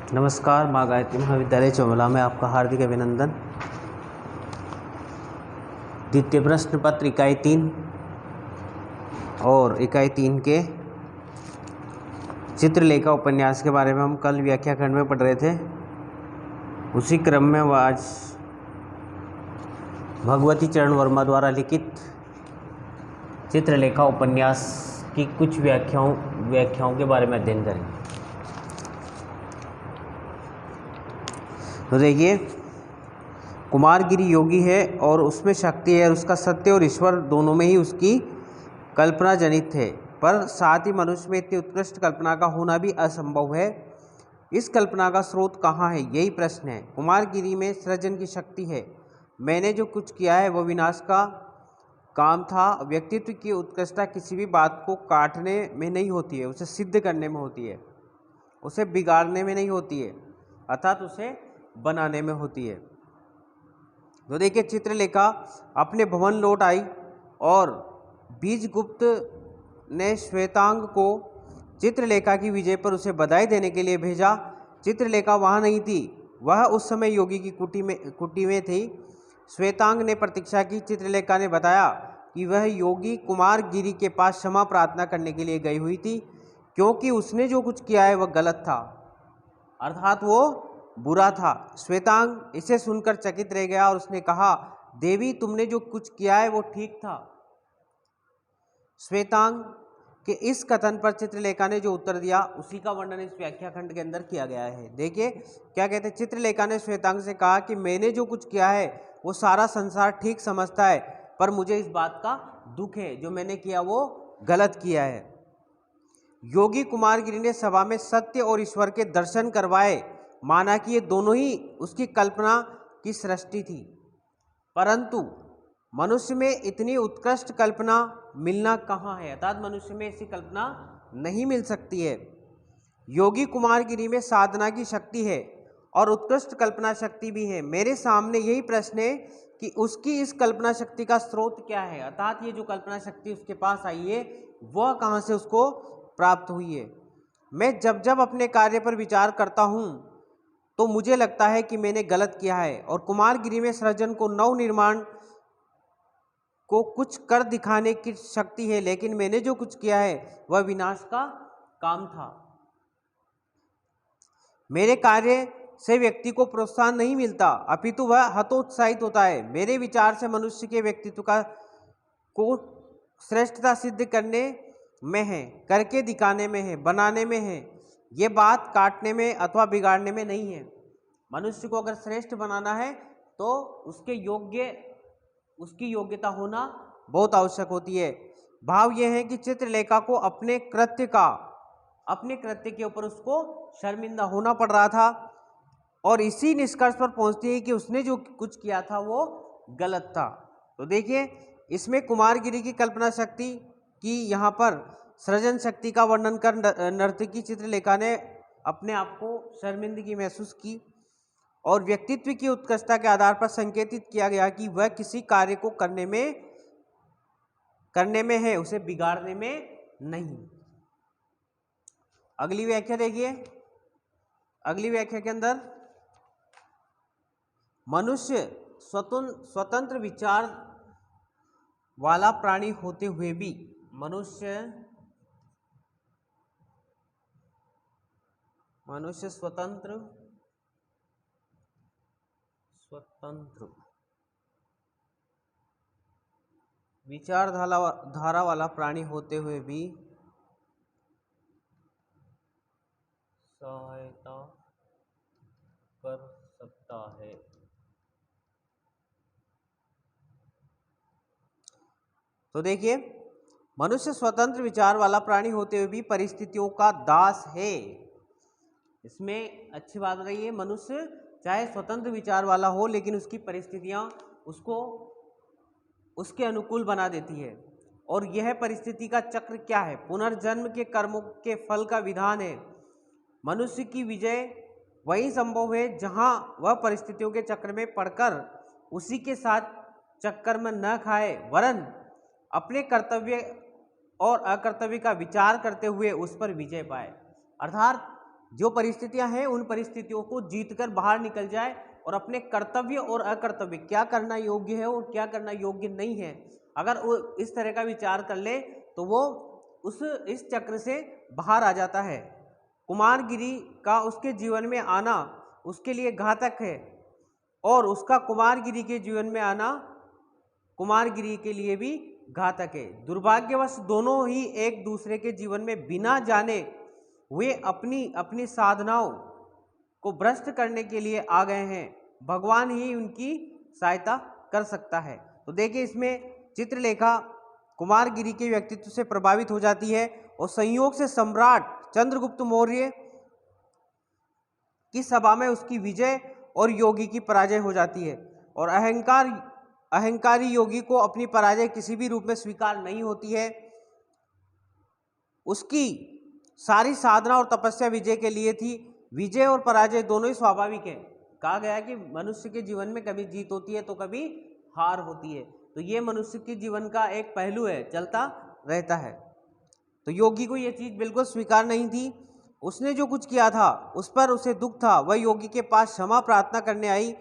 नमस्कार, माँ गायत्री महाविद्यालय चौमला में आपका हार्दिक अभिनंदन। द्वितीय प्रश्न पत्र इकाई 3 और इकाई 3 के चित्रलेखा उपन्यास के बारे में हम कल व्याख्या खंड में पढ़ रहे थे। उसी क्रम में आज भगवती चरण वर्मा द्वारा लिखित चित्रलेखा उपन्यास की कुछ व्याख्याओं के बारे में अध्ययन करेंगे। तो देखिए, कुमारगिरी योगी है और उसमें शक्ति है और उसका सत्य और ईश्वर दोनों में ही उसकी कल्पना जनित है, पर साथ ही मनुष्य में इतनी उत्कृष्ट कल्पना का होना भी असंभव है। इस कल्पना का स्रोत कहाँ है, यही प्रश्न है। कुमारगिरी में सृजन की शक्ति है। मैंने जो कुछ किया है वह विनाश का काम था। व्यक्तित्व की उत्कृष्टता किसी भी बात को काटने में नहीं होती है, उसे सिद्ध करने में होती है, उसे बिगाड़ने में नहीं होती है, अर्थात उसे बनाने में होती है। तो देखिए, चित्रलेखा अपने भवन लौट आई और बीजगुप्त ने श्वेतांग को चित्रलेखा की विजय पर उसे बधाई देने के लिए भेजा। चित्रलेखा वहाँ नहीं थी, वह उस समय योगी की कुटी में थी। श्वेतांग ने प्रतीक्षा की। चित्रलेखा ने बताया कि वह योगी कुमारगिरी के पास क्षमा प्रार्थना करने के लिए गई हुई थी, क्योंकि उसने जो कुछ किया है वह गलत था, अर्थात वो बुरा था। श्वेतांग इसे सुनकर चकित रह गया और उसने कहा, देवी, तुमने जो कुछ किया है वो ठीक था। श्वेतांग के इस कथन पर चित्रलेखा ने जो उत्तर दिया उसी का वर्णन इस व्याख्या खंड के अंदर किया गया है। देखिए क्या कहते हैं। चित्रलेखा ने श्वेतांग से कहा कि मैंने जो कुछ किया है वो सारा संसार ठीक समझता है, पर मुझे इस बात का दुख है, जो मैंने किया वो गलत किया है। योगी कुमारगिरी ने सभा में सत्य और ईश्वर के दर्शन करवाए, माना कि ये दोनों ही उसकी कल्पना की सृष्टि थी, परंतु मनुष्य में इतनी उत्कृष्ट कल्पना मिलना कहाँ है, अर्थात मनुष्य में ऐसी कल्पना नहीं मिल सकती है। योगी कुमारगिरी में साधना की शक्ति है और उत्कृष्ट कल्पना शक्ति भी है। मेरे सामने यही प्रश्न है कि उसकी इस कल्पना शक्ति का स्रोत क्या है, अर्थात ये जो कल्पना शक्ति उसके पास आई है वह कहाँ से उसको प्राप्त हुई है। मैं जब जब अपने कार्य पर विचार करता हूँ तो मुझे लगता है कि मैंने गलत किया है और कुमारगिरी में सृजन को नव निर्माण को कुछ कर दिखाने की शक्ति है, लेकिन मैंने जो कुछ किया है वह विनाश का काम था। मेरे कार्य से व्यक्ति को प्रोत्साहन नहीं मिलता, अपितु वह हतोत्साहित होता है। मेरे विचार से मनुष्य के व्यक्तित्व को श्रेष्ठता सिद्ध करने में है, करके दिखाने में है, बनाने में है। ये बात काटने में अथवा बिगाड़ने में नहीं है। मनुष्य को अगर श्रेष्ठ बनाना है तो उसकी योग्यता होना बहुत आवश्यक होती है। भाव यह है कि चित्रलेखा को अपने कृत्य के ऊपर उसको शर्मिंदा होना पड़ रहा था और इसी निष्कर्ष पर पहुंचती है कि उसने जो कुछ किया था वो गलत था। तो देखिए, इसमें कुमारगिरी की कल्पना शक्ति की यहाँ पर सृजन शक्ति का वर्णन कर नर्तकी चित्रलेखा ने अपने आप को शर्मिंदगी महसूस की और व्यक्तित्व की उत्कृष्टता के आधार पर संकेतित किया गया कि वह किसी कार्य को करने में है, उसे बिगाड़ने में नहीं। अगली व्याख्या देखिए। अगली व्याख्या के अंदर मनुष्य स्वतंत्र विचार वाला प्राणी होते हुए भी मनुष्य स्वतंत्र विचारधारा वाला प्राणी होते हुए भी सहायता कर सकता है। तो देखिए, मनुष्य स्वतंत्र विचार वाला प्राणी होते हुए भी परिस्थितियों का दास है। इसमें अच्छी बात रही है, मनुष्य चाहे स्वतंत्र विचार वाला हो लेकिन उसकी परिस्थितियां उसको उसके अनुकूल बना देती है। और यह परिस्थिति का चक्र क्या है? पुनर्जन्म के कर्मों के फल का विधान है। मनुष्य की विजय वही संभव है जहां वह परिस्थितियों के चक्र में पड़कर उसी के साथ चक्कर में न खाए, वरन अपने कर्तव्य और अकर्तव्य का विचार करते हुए उस पर विजय पाए। अर्थात जो परिस्थितियां हैं उन परिस्थितियों को जीतकर बाहर निकल जाए और अपने कर्तव्य और अकर्तव्य, क्या करना योग्य है और क्या करना योग्य नहीं है, अगर वो इस तरह का विचार कर ले तो वो इस चक्र से बाहर आ जाता है। कुमारगिरी का उसके जीवन में आना उसके लिए घातक है और उसका कुमारगिरी के जीवन में आना कुमारगिरी के लिए भी घातक है। दुर्भाग्यवश दोनों ही एक दूसरे के जीवन में बिना जाने वे अपनी अपनी साधनाओं को भ्रष्ट करने के लिए आ गए हैं। भगवान ही उनकी सहायता कर सकता है। तो देखिए इसमें चित्रलेखा कुमारगिरी के व्यक्तित्व से प्रभावित हो जाती है और संयोग से सम्राट चंद्रगुप्त मौर्य की सभा में उसकी विजय और योगी की पराजय हो जाती है और अहंकारी योगी को अपनी पराजय किसी भी रूप में स्वीकार नहीं होती है। उसकी सारी साधना और तपस्या विजय के लिए थी। विजय और पराजय दोनों ही स्वाभाविक है। कहा गया कि मनुष्य के जीवन में कभी जीत होती है तो कभी हार होती है, तो ये मनुष्य के जीवन का एक पहलू है, चलता रहता है। तो योगी को ये चीज़ बिल्कुल स्वीकार नहीं थी। उसने जो कुछ किया था उस पर उसे दुख था। वह योगी के पास क्षमा प्रार्थना करने आई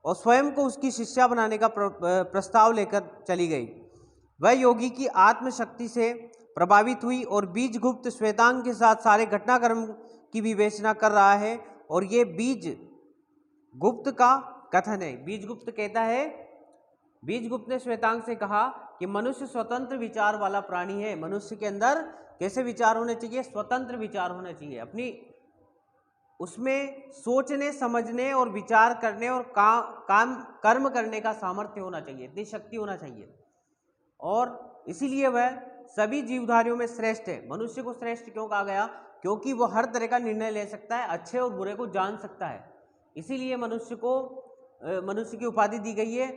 और स्वयं को उसकी शिष्या बनाने का प्रस्ताव लेकर चली गई। वह योगी की आत्मशक्ति से प्रभावित हुई और बीजगुप्त श्वेतांग के साथ सारे घटनाक्रम की विवेचना कर रहा है और ये बीजगुप्त का कथन है। बीजगुप्त कहता है, बीजगुप्त ने श्वेतांग से कहा कि मनुष्य स्वतंत्र विचार वाला प्राणी है। मनुष्य के अंदर कैसे विचार होने चाहिए? स्वतंत्र विचार होने चाहिए। अपनी उसमें सोचने समझने और विचार करने और कर्म करने का सामर्थ्य होना चाहिए, इतनी शक्ति होना चाहिए और इसीलिए वह सभी जीवधारियों में श्रेष्ठ है। मनुष्य को श्रेष्ठ क्यों कहा गया? क्योंकि वह हर तरह का निर्णय ले सकता है, अच्छे और बुरे को जान सकता है, इसीलिए मनुष्य को मनुष्य की उपाधि दी गई है।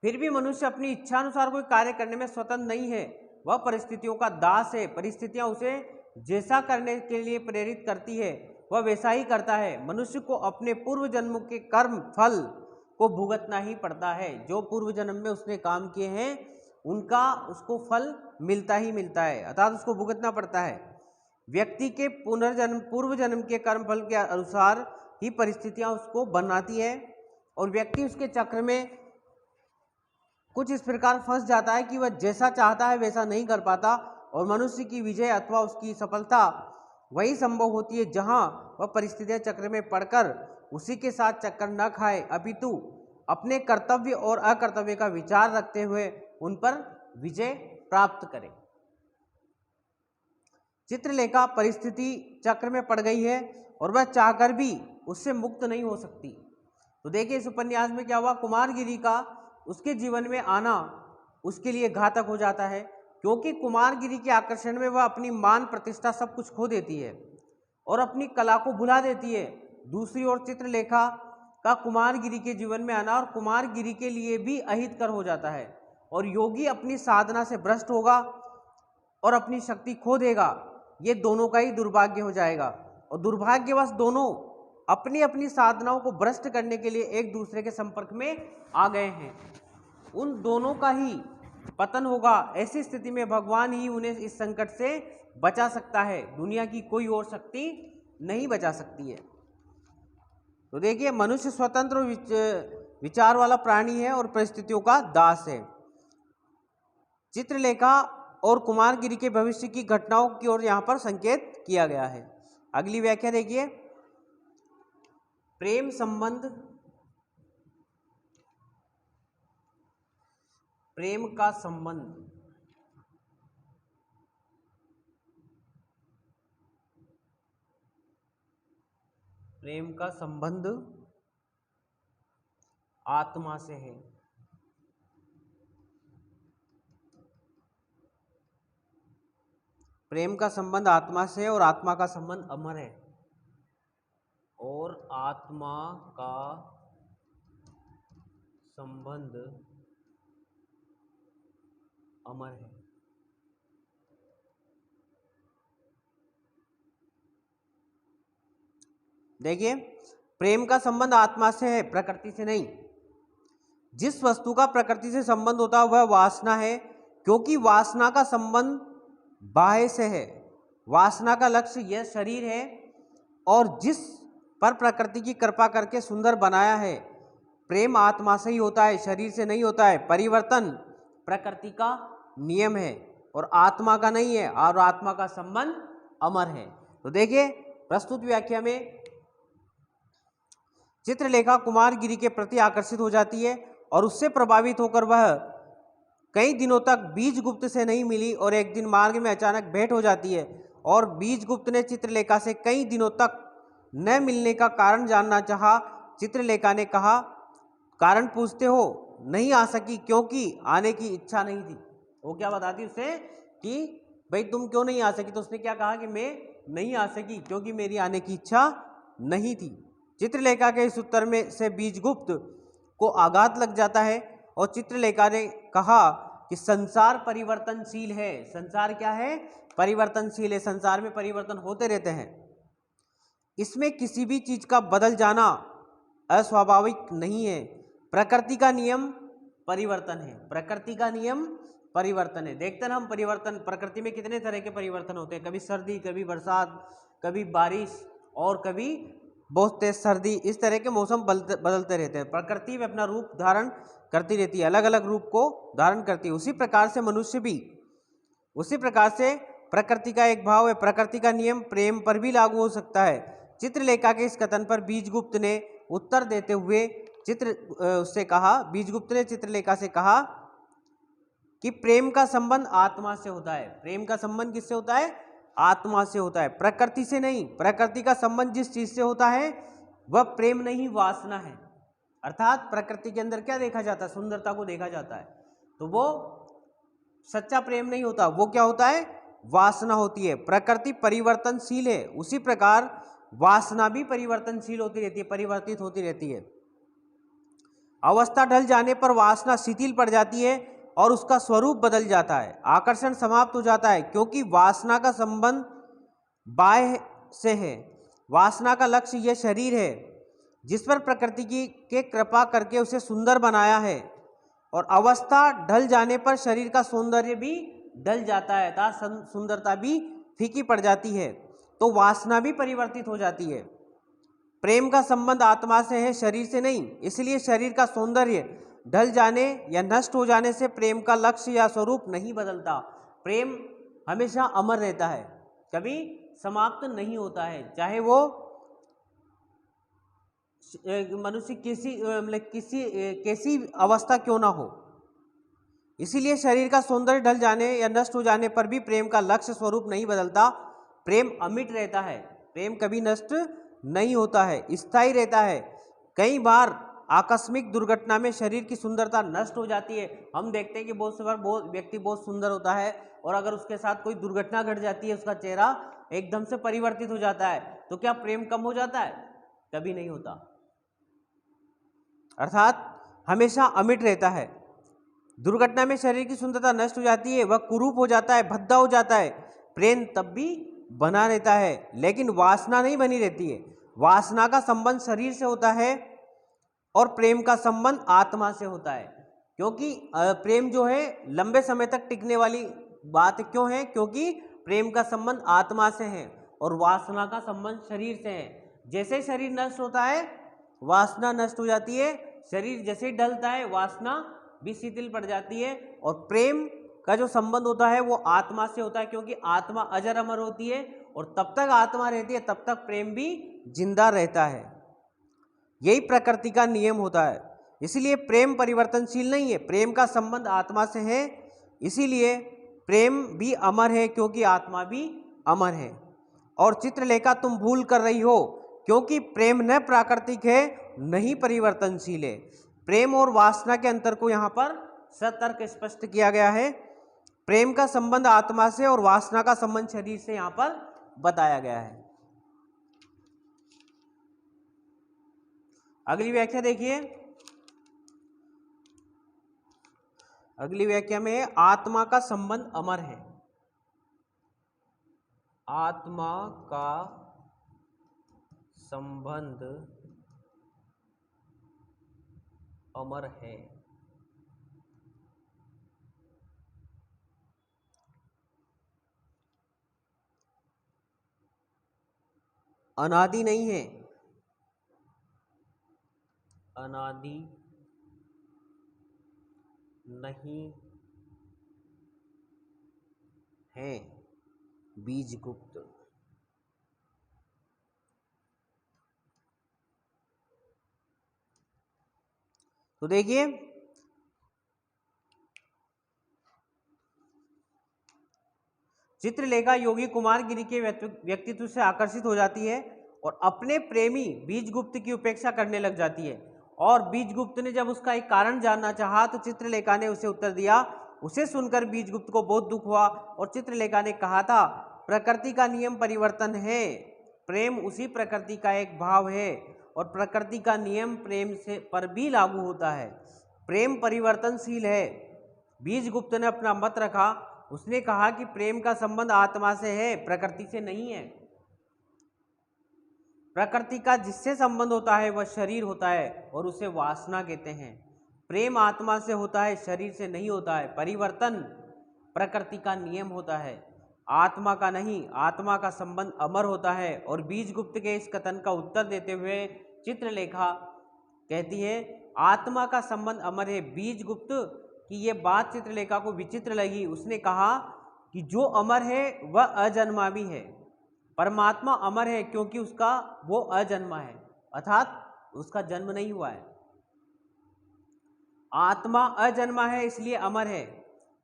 फिर भी मनुष्य अपनी इच्छा अनुसार कोई कार्य करने में स्वतंत्र नहीं है, वह परिस्थितियों का दास है। परिस्थितियां उसे जैसा करने के लिए प्रेरित करती है वह वैसा ही करता है। मनुष्य को अपने पूर्व जन्म के कर्म फल को भुगतना ही पड़ता है। जो पूर्व जन्म में उसने काम किए हैं उनका उसको फल मिलता ही मिलता है, अर्थात उसको भुगतना पड़ता है। व्यक्ति के पूर्व जन्म के कर्म फल के अनुसार ही परिस्थितियां उसको बनाती है और व्यक्ति उसके चक्र में कुछ इस प्रकार फंस जाता है कि वह जैसा चाहता है वैसा नहीं कर पाता और मनुष्य की विजय अथवा उसकी सफलता वही संभव होती है जहां वह परिस्थितियां चक्र में पड़कर उसी के साथ चक्कर न खाए, अपितु अपने कर्तव्य और अकर्तव्य का विचार रखते हुए उन पर विजय प्राप्त करे। चित्रलेखा परिस्थिति चक्र में पड़ गई है और वह चाहकर भी उससे मुक्त नहीं हो सकती। तो देखिए इस उपन्यास में क्या हुआ, कुमारगिरी का उसके जीवन में आना उसके लिए घातक हो जाता है क्योंकि कुमारगिरी के आकर्षण में वह अपनी मान प्रतिष्ठा सब कुछ खो देती है और अपनी कला को भुला देती है। दूसरी ओर चित्रलेखा का कुमारगिरी के जीवन में आना और कुमारगिरी के लिए भी अहितकर हो जाता है और योगी अपनी साधना से भ्रष्ट होगा और अपनी शक्ति खो देगा। ये दोनों का ही दुर्भाग्य हो जाएगा और दुर्भाग्यवश दोनों अपनी अपनी साधनाओं को भ्रष्ट करने के लिए एक दूसरे के संपर्क में आ गए हैं। उन दोनों का ही पतन होगा। ऐसी स्थिति में भगवान ही उन्हें इस संकट से बचा सकता है, दुनिया की कोई और शक्ति नहीं बचा सकती है। तो देखिए मनुष्य स्वतंत्र विचार वाला प्राणी है और परिस्थितियों का दास है। चित्रलेखा और कुमारगिरी के भविष्य की घटनाओं की ओर यहाँ पर संकेत किया गया है। अगली व्याख्या देखिए, प्रेम संबंध, प्रेम का संबंध। प्रेम का संबंध आत्मा से है। प्रेम का संबंध आत्मा से है और आत्मा का संबंध अमर है और आत्मा का संबंध अमर है। देखिए प्रेम का संबंध आत्मा से है, प्रकृति से नहीं। जिस वस्तु का प्रकृति से संबंध होता है वह वासना है, क्योंकि वासना का संबंध बाह्य से है। वासना का लक्ष्य यह शरीर है और जिस पर प्रकृति की कृपा करके सुंदर बनाया है। प्रेम आत्मा से ही होता है, शरीर से नहीं होता है। परिवर्तन प्रकृति का नियम है और आत्मा का नहीं है, और आत्मा का संबंध अमर है। तो देखिए प्रस्तुत व्याख्या में चित्रलेखा कुमारगिरी के प्रति आकर्षित हो जाती है और उससे प्रभावित होकर वह कई दिनों तक बीजगुप्त से नहीं मिली और एक दिन मार्ग में अचानक भेंट हो जाती है और बीजगुप्त ने चित्रलेखा से कई दिनों तक न मिलने का कारण जानना चाहा। चित्रलेखा ने कहा, कारण पूछते हो? नहीं आ सकी क्योंकि आने की इच्छा नहीं थी। वो क्या बताती उसे कि भाई तुम क्यों नहीं आ सकी? तो उसने क्या कहा कि मैं नहीं आ सकी क्योंकि मेरी आने की इच्छा नहीं थी। चित्रलेखा के इस उत्तर में से बीजगुप्त को आघात लग जाता है और चित्रलेखा ने कहा कि संसार परिवर्तनशील है। संसार क्या है? परिवर्तनशील है। संसार में परिवर्तन होते रहते हैं, इसमें किसी भी चीज का बदल जाना अस्वाभाविक नहीं है। प्रकृति का नियम परिवर्तन है। प्रकृति का नियम परिवर्तन है। देखते ना हम परिवर्तन, प्रकृति में कितने तरह के परिवर्तन होते हैं, कभी सर्दी, कभी बरसात, कभी बारिश और कभी बहुत तेज सर्दी। इस तरह के मौसम बदलते रहते हैं। प्रकृति में अपना रूप धारण करती रहती है, अलग अलग रूप को धारण करती है। उसी प्रकार से मनुष्य भी, उसी प्रकार से प्रकृति का एक भाव है। प्रकृति का नियम प्रेम पर भी लागू हो सकता है। चित्रलेखा के इस कथन पर बीजगुप्त ने उत्तर देते हुए उससे कहा, बीजगुप्त ने चित्रलेखा से कहा कि प्रेम का संबंध आत्मा से होता है। प्रेम का संबंध किससे होता है? आत्मा से होता है, प्रकृति से नहीं। प्रकृति का संबंध जिस चीज से होता है वह प्रेम नहीं, वासना है। अर्थात प्रकृति के अंदर क्या देखा जाता है? सुंदरता को देखा जाता है, तो वो सच्चा प्रेम नहीं होता। वो क्या होता है? वासना होती है। प्रकृति परिवर्तनशील है, उसी प्रकार वासना भी परिवर्तनशील होती रहती है, परिवर्तित होती रहती है। अवस्था ढल जाने पर वासना शिथिल पड़ जाती है और उसका स्वरूप बदल जाता है, आकर्षण समाप्त हो जाता है, क्योंकि वासना का संबंध बाह्य से है। वासना का लक्ष्य यह शरीर है जिस पर प्रकृति की के कृपा करके उसे सुंदर बनाया है, और अवस्था ढल जाने पर शरीर का सौंदर्य भी ढल जाता है, अर्थात सुंदरता भी फीकी पड़ जाती है, तो वासना भी परिवर्तित हो जाती है। प्रेम का संबंध आत्मा से है, शरीर से नहीं। इसलिए शरीर का सौंदर्य ढल जाने या नष्ट हो जाने से प्रेम का लक्ष्य या स्वरूप नहीं बदलता। प्रेम हमेशा अमर रहता है, कभी समाप्त नहीं होता है, चाहे वो मनुष्य कैसी अवस्था क्यों ना हो। इसीलिए शरीर का सौंदर्य ढल जाने या नष्ट हो जाने पर भी प्रेम का लक्ष्य स्वरूप नहीं बदलता। प्रेम अमिट रहता है, प्रेम कभी नष्ट नहीं होता है, स्थायी रहता है। कई बार आकस्मिक दुर्घटना में शरीर की सुंदरता नष्ट हो जाती है। हम देखते हैं कि बहुत से बार व्यक्ति बहुत सुंदर होता है और अगर उसके साथ कोई दुर्घटना घट जाती है, उसका चेहरा एकदम से परिवर्तित हो जाता है, तो क्या प्रेम कम हो जाता है? कभी नहीं होता, अर्थात हमेशा अमिट रहता है। दुर्घटना में शरीर की सुंदरता नष्ट हो जाती है, वह कुरूप हो जाता है, भद्दा हो जाता है। प्रेम तब भी बना रहता है, लेकिन वासना नहीं बनी रहती है। वासना का संबंध शरीर से होता है और प्रेम का संबंध आत्मा से होता है, क्योंकि प्रेम जो है लंबे समय तक टिकने वाली बात क्यों है? क्योंकि प्रेम का संबंध आत्मा से है और वासना का संबंध शरीर से है। जैसे शरीर नष्ट होता है, वासना नष्ट हो जाती है। शरीर जैसे ही ढलता है, वासना भी शिथिल पड़ जाती है। और प्रेम का जो संबंध होता है वो आत्मा से होता है, क्योंकि आत्मा अजर अमर होती है और तब तक आत्मा रहती है, तब तक प्रेम भी जिंदा रहता है। यही प्रकृति का नियम होता है। इसीलिए प्रेम परिवर्तनशील नहीं है, प्रेम का संबंध आत्मा से है। इसीलिए प्रेम भी अमर है, क्योंकि आत्मा भी अमर है। और चित्रलेखा तुम भूल कर रही हो, क्योंकि प्रेम न प्राकृतिक है न ही परिवर्तनशील है। प्रेम और वासना के अंतर को यहाँ पर सतर्क स्पष्ट किया गया है। प्रेम का संबंध आत्मा से और वासना का संबंध शरीर से यहाँ पर बताया गया है। अगली व्याख्या देखिए। अगली व्याख्या में आत्मा का संबंध अमर है। आत्मा का संबंध अमर है। अनादि नहीं है, अनादि नहीं है बीजगुप्त। तो देखिए चित्रलेखा योगी कुमारगिरी के व्यक्तित्व से आकर्षित हो जाती है और अपने प्रेमी बीजगुप्त की उपेक्षा करने लग जाती है। और बीजगुप्त ने जब उसका एक कारण जानना चाहा तो चित्रलेखा ने उसे उत्तर दिया। उसे सुनकर बीजगुप्त को बहुत दुख हुआ और चित्रलेखा ने कहा था, प्रकृति का नियम परिवर्तन है, प्रेम उसी प्रकृति का एक भाव है और प्रकृति का नियम प्रेम से पर भी लागू होता है। प्रेम परिवर्तनशील है। बीजगुप्त ने अपना मत रखा। उसने कहा कि प्रेम का संबंध आत्मा से है, प्रकृति से नहीं है। प्रकृति का जिससे संबंध होता है वह शरीर होता है और उसे वासना कहते हैं। प्रेम आत्मा से होता है, शरीर से नहीं होता है। परिवर्तन प्रकृति का नियम होता है, आत्मा का नहीं। आत्मा का संबंध अमर होता है। और बीजगुप्त के इस कथन का उत्तर देते हुए चित्रलेखा कहती है, आत्मा का संबंध अमर है। बीजगुप्त की ये बात चित्रलेखा को विचित्र लगी। उसने कहा कि जो अमर है वह अजन्मा भी है। परमात्मा अमर है क्योंकि उसका वो अजन्मा है, अर्थात उसका जन्म नहीं हुआ है। आत्मा अजन्मा है इसलिए अमर है,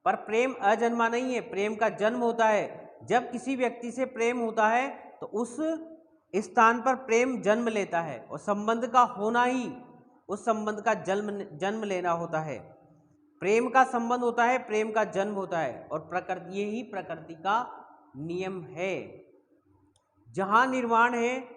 पर प्रेम अजन्मा नहीं है, प्रेम का जन्म होता है। जब किसी व्यक्ति से प्रेम होता है तो उस स्थान पर प्रेम जन्म लेता है और संबंध का होना ही उस संबंध का जन्म लेना होता है। प्रेम का संबंध होता है, प्रेम का जन्म होता है और प्रकृति, यही प्रकृति का नियम है। जहाँ निर्माण है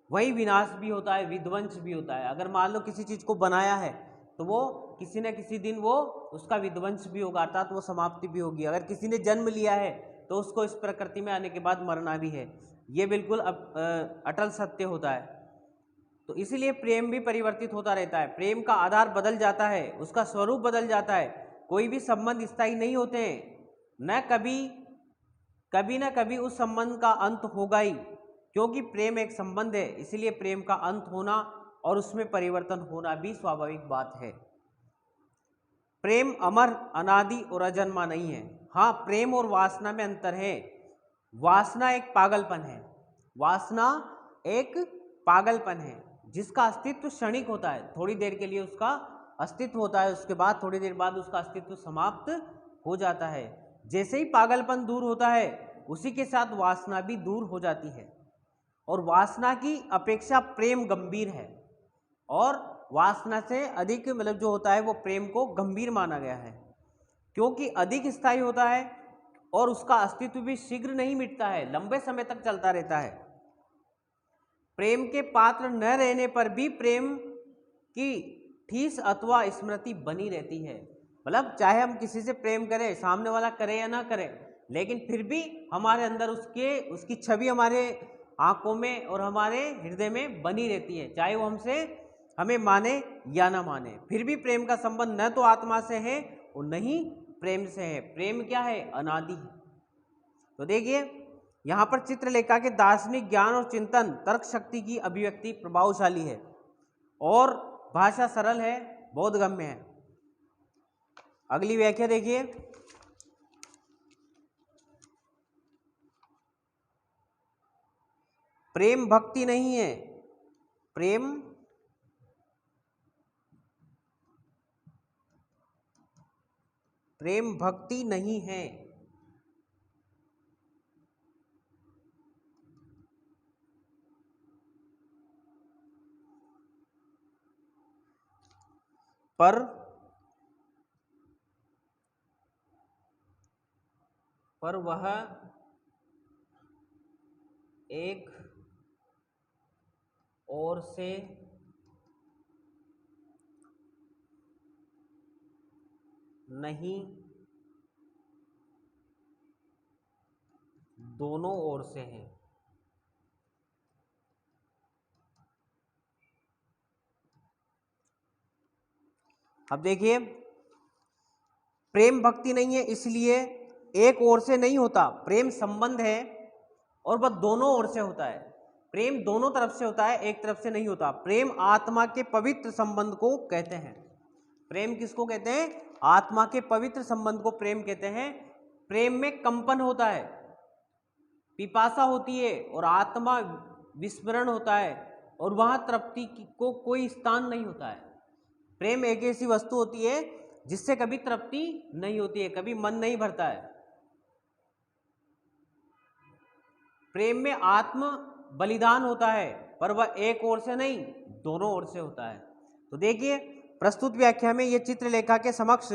वही विनाश भी होता है, विध्वंस भी होता है। अगर मान लो किसी चीज़ को बनाया है तो वो किसी न किसी दिन वो उसका विध्वंस भी होगा, अर्थात वो समाप्ति भी होगी। अगर किसी ने जन्म लिया है तो उसको इस प्रकृति में आने के बाद मरना भी है। ये बिल्कुल अटल सत्य होता है। तो इसीलिए प्रेम भी परिवर्तित होता रहता है। प्रेम का आधार बदल जाता है, उसका स्वरूप बदल जाता है। कोई भी संबंध स्थायी नहीं होते हैं, न कभी न कभी उस संबंध का अंत होगा ही, क्योंकि प्रेम एक संबंध है। इसलिए प्रेम का अंत होना और उसमें परिवर्तन होना भी स्वाभाविक बात है। प्रेम अमर, अनादि और अजन्मा नहीं है। हाँ, प्रेम और वासना में अंतर है। वासना एक पागलपन है, वासना एक पागलपन है जिसका अस्तित्व क्षणिक होता है। थोड़ी देर के लिए उसका अस्तित्व होता है, उसके बाद थोड़ी देर बाद उसका अस्तित्व समाप्त हो जाता है। जैसे ही पागलपन दूर होता है उसी के साथ वासना भी दूर हो जाती है। और वासना की अपेक्षा प्रेम गंभीर है और वासना से अधिक मतलब जो होता है वो प्रेम को गंभीर माना गया है, क्योंकि अधिक स्थायी होता है और उसका अस्तित्व भी शीघ्र नहीं मिटता है, लंबे समय तक चलता रहता है। प्रेम के पात्र न रहने पर भी प्रेम की ठीस अथवा स्मृति बनी रहती है। मतलब चाहे हम किसी से प्रेम करें, सामने वाला करे या ना करे, लेकिन फिर भी हमारे अंदर उसकी छवि हमारे आंखों में और हमारे हृदय में बनी रहती है, चाहे वो हमें माने या ना माने। फिर भी प्रेम का संबंध न तो आत्मा से है और न ही प्रेम से है। प्रेम क्या है? अनादि है। तो देखिए यहाँ पर चित्रलेखा के दार्शनिक ज्ञान और चिंतन तर्क शक्ति की अभिव्यक्ति प्रभावशाली है और भाषा सरल है, बोधगम्य है। अगली व्याख्या देखिए, प्रेम भक्ति नहीं है, प्रेम भक्ति नहीं है। पर वह एक ओर से नहीं, दोनों ओर से है। अब देखिए, प्रेम भक्ति नहीं है इसलिए एक ओर से नहीं होता। प्रेम संबंध है और वह दोनों ओर से होता है। प्रेम दोनों तरफ से होता है, एक तरफ से नहीं होता। प्रेम आत्मा के पवित्र संबंध को कहते हैं। प्रेम किसको कहते हैं? आत्मा के पवित्र संबंध को प्रेम कहते हैं। प्रेम में कंपन होता है, पिपासा होती है और आत्मा विस्मरण होता है, और वहां तृप्ति को कोई स्थान नहीं होता है। प्रेम एक ऐसी वस्तु होती है जिससे कभी तृप्ति नहीं होती है, कभी मन नहीं भरता है। प्रेम में आत्म बलिदान होता है, पर वह एक ओर से नहीं, दोनों ओर से होता है। तो देखिए, प्रस्तुत व्याख्या में यह चित्रलेखा के समक्ष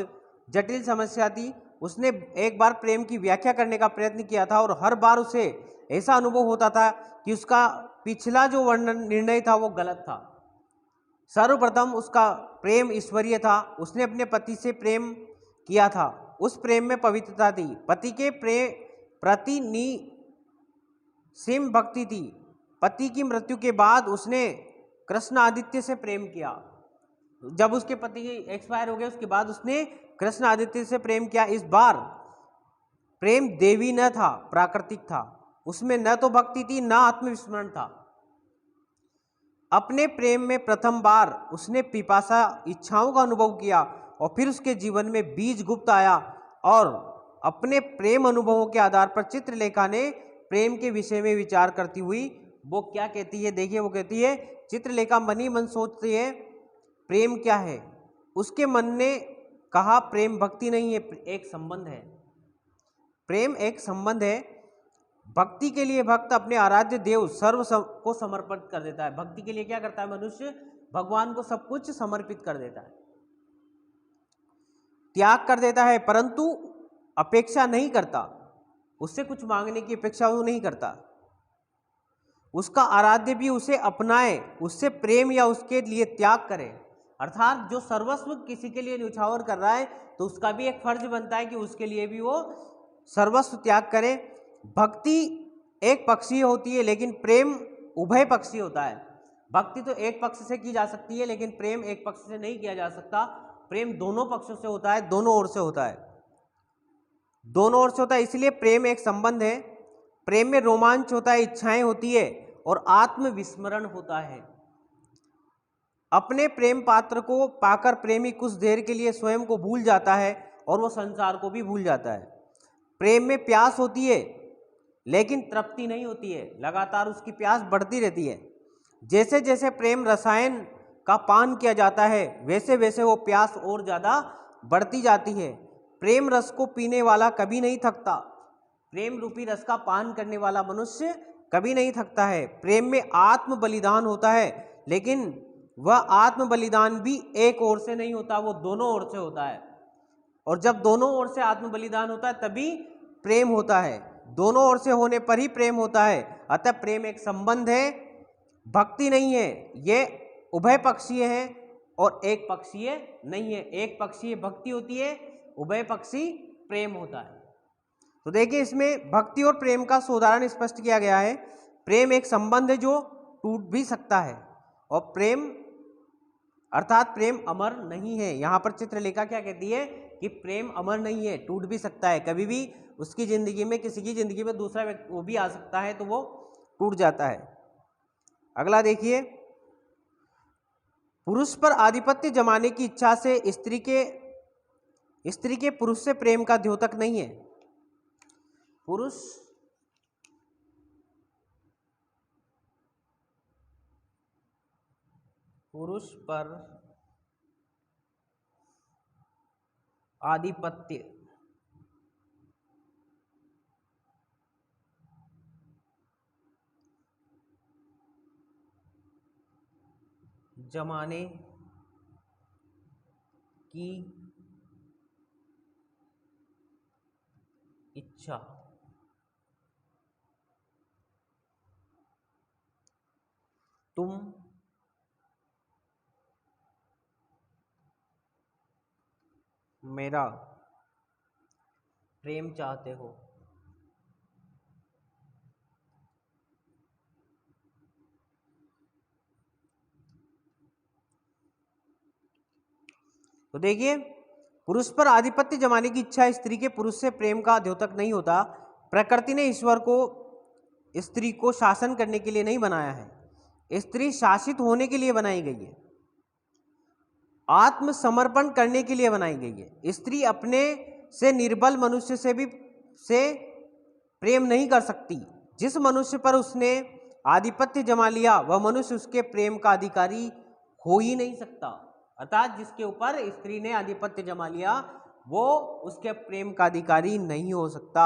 जटिल समस्या थी। उसने एक बार प्रेम की व्याख्या करने का प्रयत्न किया था और हर बार उसे ऐसा अनुभव होता था कि उसका पिछला जो वर्णन निर्णय था वो गलत था। सर्वप्रथम उसका प्रेम ईश्वरीय था। उसने अपने पति से प्रेम किया था, उस प्रेम में पवित्रता थी, पति के प्रति निसीम भक्ति थी। पति की मृत्यु के बाद उसने कृष्ण आदित्य से प्रेम किया। जब उसके पति एक्सपायर हो गए उसके बाद उसने कृष्ण आदित्य से प्रेम किया। इस बार प्रेम देवी न था, प्राकृतिक था। उसमें न तो भक्ति थी न आत्मविस्मरण था। अपने प्रेम में प्रथम बार उसने पिपासा इच्छाओं का अनुभव किया और फिर उसके जीवन में बीज गुप्त आया, और अपने प्रेम अनुभवों के आधार पर चित्रलेखा ने प्रेम के विषय में विचार करती हुई वो क्या कहती है, देखिए वो कहती है, चित्रलेखा मन ही मन सोचती है प्रेम क्या है। उसके मन ने कहा प्रेम भक्ति नहीं है, एक संबंध है। प्रेम एक संबंध है। भक्ति के लिए भक्त अपने आराध्य देव सर्व को समर्पित कर देता है। भक्ति के लिए क्या करता है मनुष्य? भगवान को सब कुछ समर्पित कर देता है, त्याग कर देता है, परंतु अपेक्षा नहीं करता। उससे कुछ मांगने की अपेक्षा वो नहीं करता। उसका आराध्य भी उसे अपनाए, उससे प्रेम या उसके लिए त्याग करे। अर्थात जो सर्वस्व किसी के लिए न्यौछावर कर रहा है तो उसका भी एक फर्ज बनता है कि उसके लिए भी वो सर्वस्व त्याग करे। भक्ति एक पक्षीय होती है, लेकिन प्रेम उभय पक्षीय होता है। भक्ति तो एक पक्ष से की जा सकती है, लेकिन प्रेम एक पक्ष से नहीं किया जा सकता। प्रेम दोनों पक्षों से होता है, दोनों ओर से होता है, दोनों ओर से होता है। इसलिए प्रेम एक संबंध है। प्रेम में रोमांच होता है, इच्छाएं होती है और आत्मविस्मरण होता है। अपने प्रेम पात्र को पाकर प्रेमी कुछ देर के लिए स्वयं को भूल जाता है और वो संसार को भी भूल जाता है। प्रेम में प्यास होती है, लेकिन तृप्ति नहीं होती है, लगातार उसकी प्यास बढ़ती रहती है। जैसे जैसे प्रेम रसायन का पान किया जाता है, वैसे वैसे वो प्यास और ज़्यादा बढ़ती जाती है। प्रेम रस को पीने वाला कभी नहीं थकता। प्रेम रूपी रस का पान करने वाला मनुष्य कभी नहीं थकता है। प्रेम में आत्म बलिदान होता है, लेकिन वह आत्म बलिदान भी एक ओर से नहीं होता, वो दोनों ओर से होता है। और जब दोनों ओर से आत्म बलिदान होता है तभी प्रेम होता है। दोनों ओर से होने पर ही प्रेम होता है। अतः प्रेम एक संबंध है, भक्ति नहीं है। ये उभय पक्षीय है और एक पक्षीय नहीं है। एक पक्षीय भक्ति होती है, उभय पक्षी प्रेम होता है। तो देखिए, इसमें भक्ति और प्रेम का उदाहरण स्पष्ट किया गया है। प्रेम एक संबंध है जो टूट भी सकता है, और प्रेम अर्थात प्रेम अमर नहीं है। यहाँ पर चित्रलेखा क्या कहती है कि प्रेम अमर नहीं है, टूट भी सकता है। कभी भी उसकी ज़िंदगी में, किसी की ज़िंदगी में दूसरा व्यक्ति वो भी आ सकता है, तो वो टूट जाता है। अगला देखिए, पुरुष पर आधिपत्य जमाने की इच्छा से स्त्री के पुरुष से प्रेम का द्योतक नहीं है। पुरुष पर आधिपत्य जमाने की इच्छा तुम मेरा प्रेम चाहते हो। तो देखिए, पुरुष पर आधिपत्य जमाने की इच्छा स्त्री के पुरुष से प्रेम का द्योतक नहीं होता। प्रकृति ने स्त्री को शासन करने के लिए नहीं बनाया है, स्त्री शासित होने के लिए बनाई गई है, आत्मसमर्पण करने के लिए बनाई गई है। स्त्री अपने से निर्बल मनुष्य से प्रेम नहीं कर सकती। जिस मनुष्य पर उसने आधिपत्य जमा लिया वह मनुष्य उसके प्रेम का अधिकारी हो ही नहीं सकता। अर्थात जिसके ऊपर स्त्री ने आधिपत्य जमा लिया वो उसके प्रेम का अधिकारी नहीं हो सकता।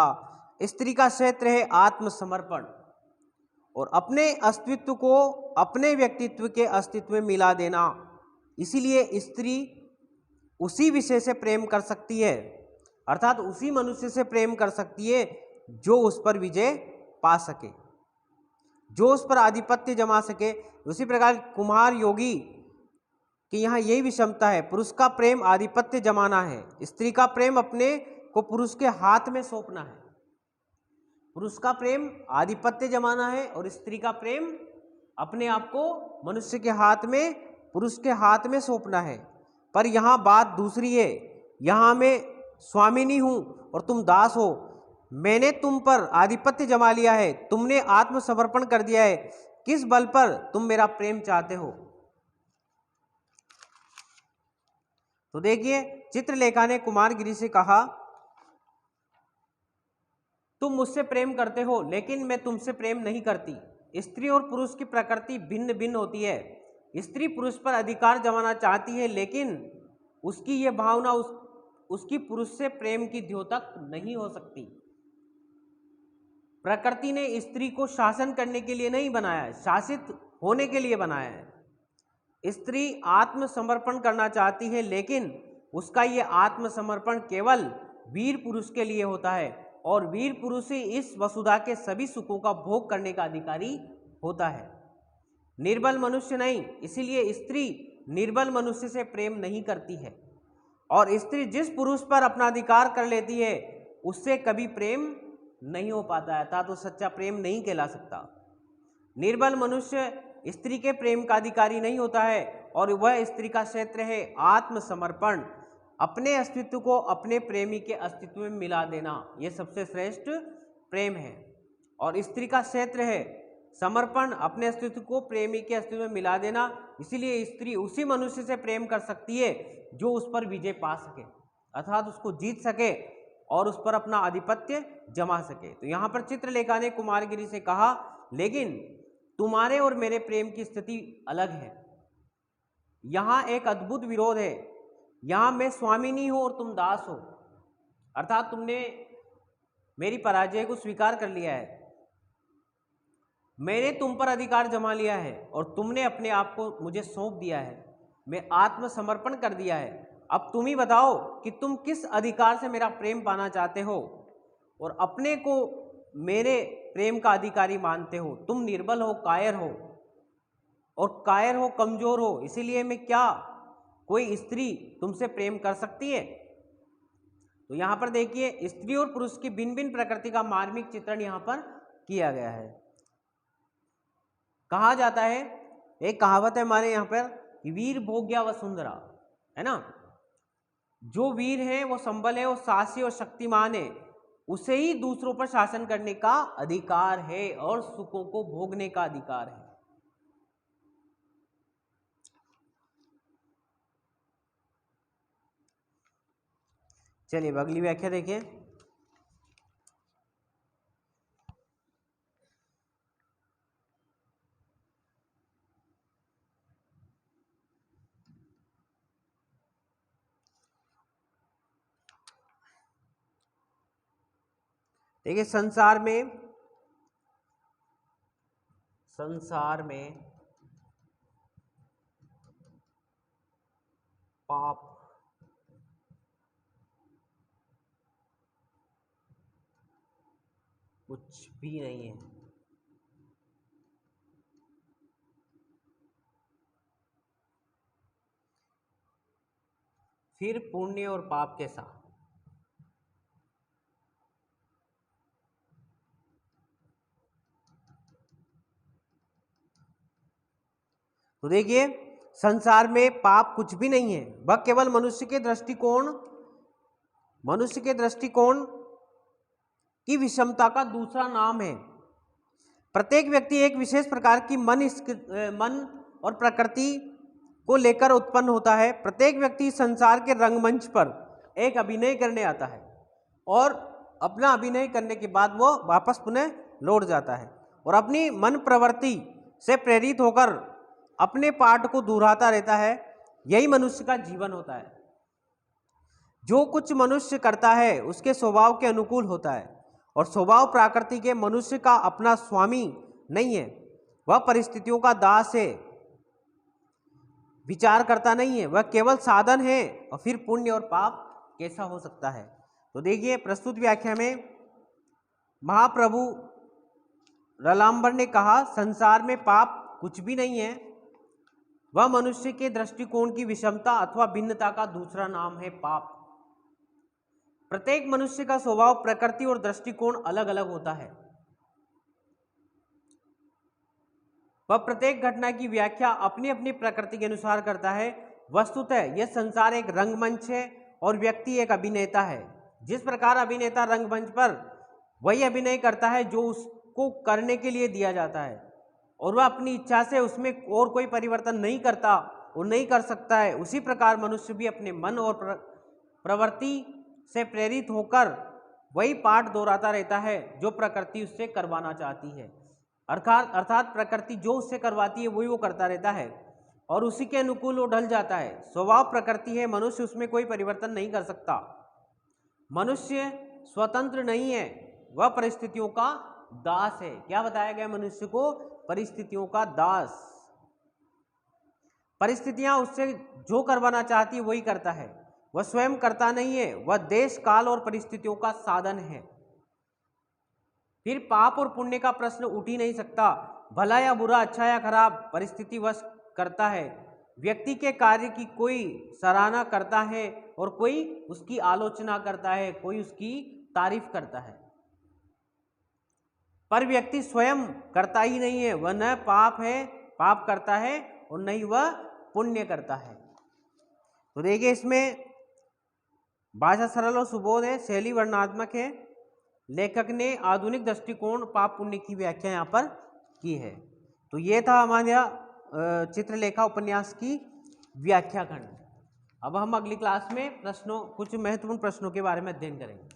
स्त्री का क्षेत्र है आत्मसमर्पण और अपने अस्तित्व को अपने व्यक्तित्व के अस्तित्व में मिला देना। इसीलिए स्त्री उसी विषय से प्रेम कर सकती है, अर्थात उसी मनुष्य से प्रेम कर सकती है जो उस पर विजय पा सके, जो उस पर आधिपत्य जमा सके। उसी प्रकार कुमार योगी कि यहाँ यही विषमता है, पुरुष का प्रेम आधिपत्य जमाना है, स्त्री का प्रेम अपने को पुरुष के हाथ में सौंपना है। पुरुष का प्रेम आधिपत्य जमाना है और स्त्री का प्रेम अपने आप को मनुष्य के हाथ में, पुरुष के हाथ में सौंपना है। पर यहाँ बात दूसरी है, यहाँ मैं स्वामिनी हूँ और तुम दास हो, मैंने तुम पर आधिपत्य जमा लिया है, तुमने आत्मसमर्पण कर दिया है, किस बल पर तुम मेरा प्रेम चाहते हो। तो देखिए चित्रलेखा ने कुमारगिरी से कहा तुम मुझसे प्रेम करते हो लेकिन मैं तुमसे प्रेम नहीं करती। स्त्री और पुरुष की प्रकृति भिन्न भिन्न होती है। स्त्री पुरुष पर अधिकार जमाना चाहती है लेकिन उसकी ये भावना उसकी पुरुष से प्रेम की द्योतक नहीं हो सकती। प्रकृति ने स्त्री को शासन करने के लिए नहीं बनाया है, शासित होने के लिए बनाया है। स्त्री आत्मसमर्पण करना चाहती है लेकिन उसका ये आत्मसमर्पण केवल वीर पुरुष के लिए होता है और वीर पुरुष ही इस वसुधा के सभी सुखों का भोग करने का अधिकारी होता है, निर्बल मनुष्य नहीं। इसीलिए स्त्री निर्बल मनुष्य से प्रेम नहीं करती है और स्त्री जिस पुरुष पर अपना अधिकार कर लेती है उससे कभी प्रेम नहीं हो पाता है, अर्थात वो सच्चा प्रेम नहीं कहला सकता। निर्बल मनुष्य स्त्री के प्रेम का अधिकारी नहीं होता है और वह स्त्री का क्षेत्र है आत्मसमर्पण, अपने अस्तित्व को अपने प्रेमी के अस्तित्व में मिला देना, यह सबसे श्रेष्ठ प्रेम है। और स्त्री का क्षेत्र है समर्पण, अपने अस्तित्व को प्रेमी के अस्तित्व में मिला देना। इसीलिए स्त्री उसी मनुष्य से प्रेम कर सकती है जो उस पर विजय पा सके, अर्थात उसको जीत सके और उस पर अपना आधिपत्य जमा सके। तो यहाँ पर चित्रलेखा ने कुमारगिरी से कहा लेकिन तुम्हारे और मेरे प्रेम की स्थिति अलग है, यहाँ एक अद्भुत विरोध है। यहाँ मैं स्वामिनी हूँ और तुम दास हो, अर्थात तुमने मेरी पराजय को स्वीकार कर लिया है, मैंने तुम पर अधिकार जमा लिया है और तुमने अपने आप को मुझे सौंप दिया है, मैं आत्मसमर्पण कर दिया है। अब तुम ही बताओ कि तुम किस अधिकार से मेरा प्रेम पाना चाहते हो और अपने को मेरे प्रेम का अधिकारी मानते हो। तुम निर्बल हो, कायर हो और कायर हो, कमजोर हो, इसीलिए मैं क्या कोई स्त्री तुमसे प्रेम कर सकती है। तो यहाँ पर देखिए स्त्री और पुरुष की भिन्न भिन्न प्रकृति का मार्मिक चित्रण यहाँ पर किया गया है। कहा जाता है, एक कहावत है हमारे यहाँ पर कि वीर भोग्या वसुंधरा, है ना, जो वीर है वो संबल है, वो साहसी और शक्तिमान है, उसे ही दूसरों पर शासन करने का अधिकार है और सुखों को भोगने का अधिकार है। चलिए अगली व्याख्या देखिए। देखिए संसार में पाप कुछ भी नहीं है, फिर पुण्य और पाप के साथ तो देखिए संसार में पाप कुछ भी नहीं है, वह केवल मनुष्य के दृष्टिकोण की विषमता का दूसरा नाम है। प्रत्येक व्यक्ति एक विशेष प्रकार की मन और प्रकृति को लेकर उत्पन्न होता है। प्रत्येक व्यक्ति संसार के रंगमंच पर एक अभिनय करने आता है और अपना अभिनय करने के बाद वो वापस पुनः लौट जाता है और अपनी मन प्रवृत्ति से प्रेरित होकर अपने पाठ को दोहराता रहता है। यही मनुष्य का जीवन होता है। जो कुछ मनुष्य करता है उसके स्वभाव के अनुकूल होता है और स्वभाव प्रकृति के मनुष्य का अपना स्वामी नहीं है, वह परिस्थितियों का दास है, विचार करता नहीं है, वह केवल साधन है। और फिर पुण्य और पाप कैसा हो सकता है? तो देखिए प्रस्तुत व्याख्या में महाप्रभु रलाम्बर ने कहा संसार में पाप कुछ भी नहीं है, वह मनुष्य के दृष्टिकोण की विषमता अथवा भिन्नता का दूसरा नाम है पाप। प्रत्येक मनुष्य का स्वभाव प्रकृति और दृष्टिकोण अलग अलग होता है। वह प्रत्येक घटना की व्याख्या अपनी अपनी प्रकृति के अनुसार करता है। वस्तुतः यह संसार एक रंगमंच है और व्यक्ति एक अभिनेता है। जिस प्रकार अभिनेता रंगमंच पर वही अभिनय करता है जो उसको करने के लिए दिया जाता है और वह अपनी इच्छा से उसमें और कोई परिवर्तन नहीं करता और नहीं कर सकता है, उसी प्रकार मनुष्य भी अपने मन और प्रवृत्ति से प्रेरित होकर वही पाठ दोहराता रहता है जो प्रकृति उससे करवाना चाहती है। अर्थात प्रकृति जो उससे करवाती है वही वो करता रहता है और उसी के अनुकूल वो ढल जाता है। स्वभाव प्रकृति है, मनुष्य उसमें कोई परिवर्तन नहीं कर सकता। मनुष्य स्वतंत्र नहीं है, वह परिस्थितियों का दास है। क्या बताया गया? मनुष्य को परिस्थितियों का दास। परिस्थितियां उससे जो करवाना चाहती है वही करता है, वह स्वयं करता नहीं है, वह देश काल और परिस्थितियों का साधन है। फिर पाप और पुण्य का प्रश्न उठ ही नहीं सकता। भला या बुरा, अच्छा या खराब, परिस्थिति वश करता है। व्यक्ति के कार्य की कोई सराहना करता है और कोई उसकी आलोचना करता है, कोई उसकी तारीफ करता है, पर व्यक्ति स्वयं करता ही नहीं है। वह न पाप करता है और न ही वह पुण्य करता है। तो देखिए इसमें भाषा सरल और सुबोध है, शैली वर्णनात्मक है। लेखक ने आधुनिक दृष्टिकोण पाप पुण्य की व्याख्या यहाँ पर की है। तो ये था हमारा चित्रलेखा उपन्यास की व्याख्या खंड। अब हम अगली क्लास में कुछ महत्वपूर्ण प्रश्नों के बारे में अध्ययन करेंगे।